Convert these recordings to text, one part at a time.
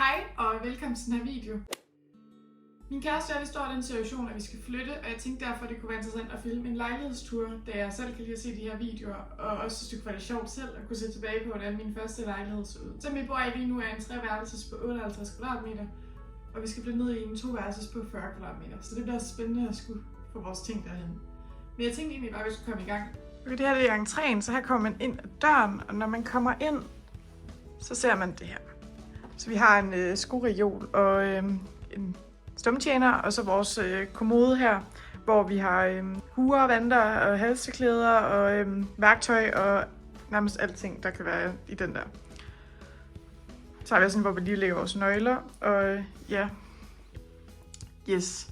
Hej og velkommen til den her video. Min kæreste og jeg står i den situation, at vi skal flytte, og jeg tænkte derfor, at det kunne være interessant at filme en lejlighedstur, da jeg selv kan lide at se de her videoer, og også synes, det kunne være lidt sjovt selv at kunne se tilbage på, hvordan min første lejlighed så ud. Så vi bor i lige nu er en 3-værelses på 58 kvadratmeter, og vi skal flytte ned i en 2-værelses på 40 kvadratmeter, så det bliver spændende at skulle få vores ting derhen. Men jeg tænkte egentlig bare, at vi skulle komme i gang. Okay, det her det er entréen, så her kommer man ind ad døren, og når man kommer ind, så ser man det her. Så vi har en skoreol og en stumtjener, og så vores kommode her, hvor vi har huer, vanter og halseklæder og værktøj og nærmest alting, der kan være i den der. Så har vi sådan, hvor vi lige lægger vores nøgler, og ja, yes.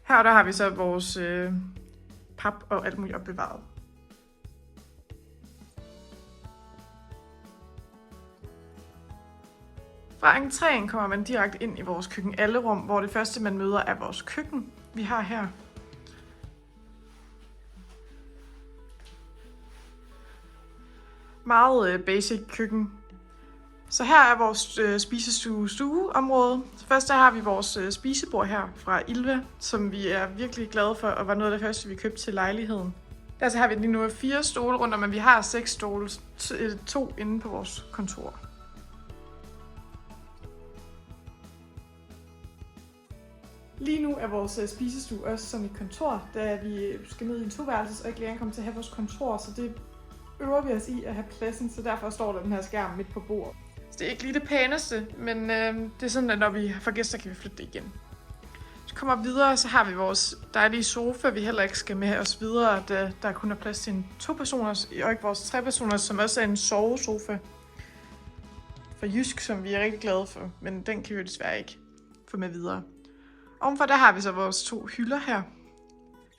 Her der har vi så vores pap og alt muligt opbevaret. Fra entréen kommer man direkte ind i vores køkken-alderum, hvor det første, man møder, er vores køkken, vi har her. Meget basic køkken. Så her er vores spisestue-stueområde. Først der har vi vores spisebord her fra Ilva, som vi er virkelig glade for, og var noget af det første, vi købte til lejligheden. Der så har vi lige nu 4 stole rundt om, men vi har 6 stole, 2 inde på vores kontor. Lige nu er vores spisestue også som et kontor, da vi skal ned i en 2-værelses og ikke længere komme til at have vores kontor, så det øver vi os i at have pladsen, så derfor står der den her skærm midt på bordet. Så det er ikke lige det pæneste, men det er sådan, at når vi får gæster, kan vi flytte det igen. Så kommer vi videre, så har vi vores dejlige sofa, vi heller ikke skal med os videre, da der kun er plads til en 2-personers, og ikke vores 3-personers, som også er en sovesofa fra Jysk, som vi er rigtig glade for, men den kan vi jo desværre ikke få med videre. Ovenfor der har vi så vores 2 hylder her,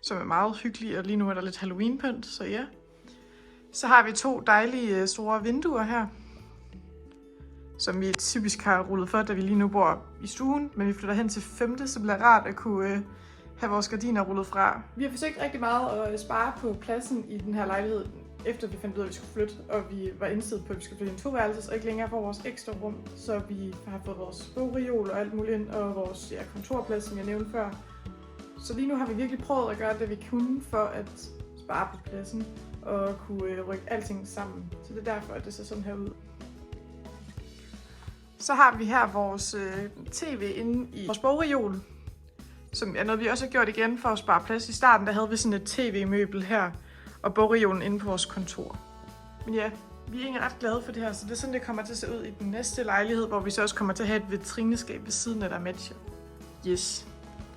som er meget hyggelige, og lige nu er der lidt Halloween-pynt, så ja. Så har vi 2 dejlige store vinduer her, som vi typisk har rullet for, da vi lige nu bor i stuen, men vi flytter hen til 5., så bliver rart at kunne have vores gardiner rullet fra. Vi har forsøgt rigtig meget at spare på pladsen i den her lejlighed, efter vi fandt ud af, at vi skulle flytte, og vi var indstillet på, at vi skulle flytte i en 2-værelses, og ikke længere få vores ekstra rum, så vi har fået vores bogreol og alt muligt ind, og vores kontorplads, som jeg nævnte før. Så lige nu har vi virkelig prøvet at gøre det, vi kunne for at spare på pladsen, og kunne rykke alting sammen. Så det er derfor, at det ser sådan her ud. Så har vi her vores tv inde i vores bogreol, som er noget, vi også har gjort igen for at spare plads. I starten der havde vi sådan et tv-møbel her, og bogreolen inde på vores kontor. Men ja, vi er egentlig ret glade for det her, så det er sådan, det kommer til at se ud i den næste lejlighed, hvor vi så også kommer til at have et vitrineskab ved siden af, der matcher. Yes.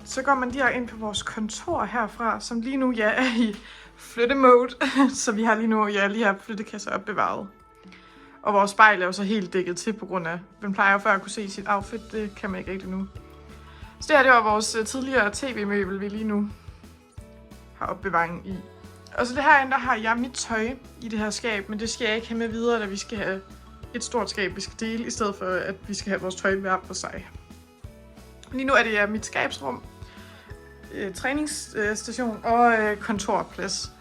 Så går man direkte ind på vores kontor herfra, som lige nu er i flyttemode, så vi har lige nu lige her flyttekasser opbevaret. Og vores spejl er jo så helt dækket til, på grund af, man plejer jo før at kunne se sit outfit, det kan man ikke rigtig nu. Så det her, det var vores tidligere tv-møbel, vi lige nu har opbevaring i. Og så det herinde, der har jeg mit tøj i det her skab, men det skal jeg ikke have med videre, da vi skal have et stort skab, vi skal dele, i stedet for at vi skal have vores tøj hver for sig. Lige nu er det mit skabsrum, træningsstation og kontorplads,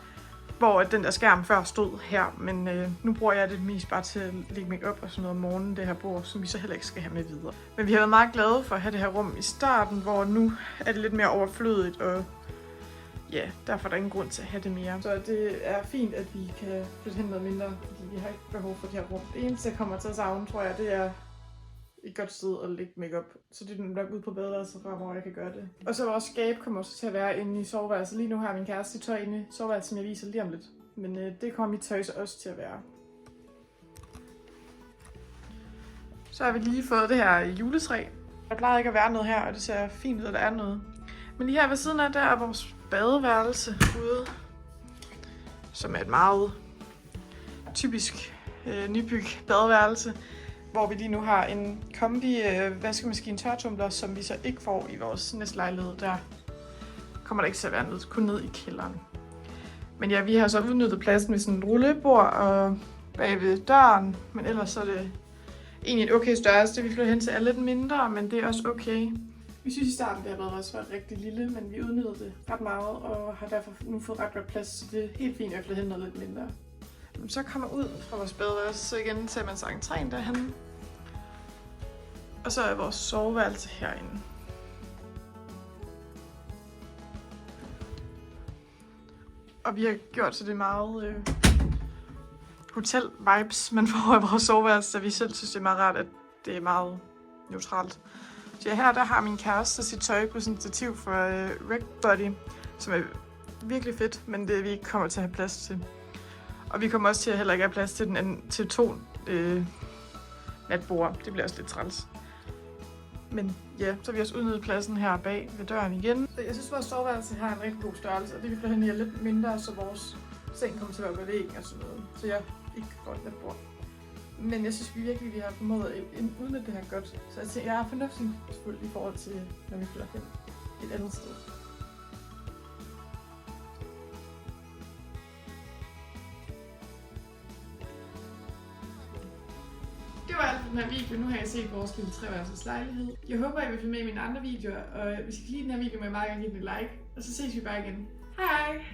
hvor den der skærm før stod her, men nu bruger jeg det mest bare til at lægge make-up og sådan noget om morgenen, det her bord, som vi så heller ikke skal have med videre. Men vi har været meget glade for at have det her rum i starten, hvor nu er det lidt mere overflødigt, og ja, derfor er der ingen grund til at have det mere. Så det er fint, at vi kan flytte hen noget mindre, fordi vi har ikke behov for det her rum. Det eneste, jeg kommer til at savne, tror jeg, det er et godt sted at lægge makeup. Så det er nok ud på badeværelset fra, hvor jeg kan gøre det. Og så vores skab kommer også til at være inde i soveværelset. Lige nu har min kæreste tøj inde i soveværelset, som jeg viser lige om lidt. Men det kommer mit tøj så også til at være. Så har vi lige fået det her juletræ. Der plejer ikke at være noget her, og det ser fint ud, at der er noget. Men lige her ved siden af, der er vores badeværelse ude, som er et meget typisk nybyg badeværelse, hvor vi lige nu har en kombi vaskemaskine tørretumbler, som vi så ikke får i vores næste lejlighed. Der kommer der ikke til at være noget, kun ned i kælderen. Men ja, vi har så udnyttet pladsen med sådan et rullebord og bag ved døren, men ellers så er det egentlig et okay størrelse. Det vi flytter hen til er lidt mindre, men det er også okay. Vi synes i starten, det har været også rigtig lille, men vi udnyttede det ret meget og har derfor nu fået ret godt plads, så det er helt fint at flytte hen noget lidt mindre. Så kommer ud fra vores badeværelse, så igen ser man så entréen derhenne. Og Og så er vores soveværelse herinde. Og vi har gjort så det er meget hotel-vibes, man får af vores soveværelse, så vi selv synes, det er meget rart, at det er meget neutralt. Så her der har min kæreste sit tøj på sådan et stativ fra Rec Body, som er virkelig fedt, men det vi ikke kommer til at have plads til. Og vi kommer også til at heller ikke have plads til den anden, til 2 natborde. Det bliver også lidt træls. Men ja, så har vi også udnyttet pladsen her bag ved døren igen. Så jeg synes, vores soveværelse har en rigtig god størrelse, og det vil blive lidt mindre, så vores seng kommer til at være på væggen og sådan noget. Så jeg ikke får et natbord. Men jeg synes virkelig, vi har formået at udnytte det her godt. Så jeg tænker, jeg er fornuftsfuld i forhold til, når vi flytter hen et andet sted. Det var alt for den her video. Nu har jeg set vores lille treværelses lejlighed. Jeg håber, I vil følge med i mine andre videoer, og hvis I kan lide den her video, må I meget gerne give den et like. Og så ses vi bare igen. Hej!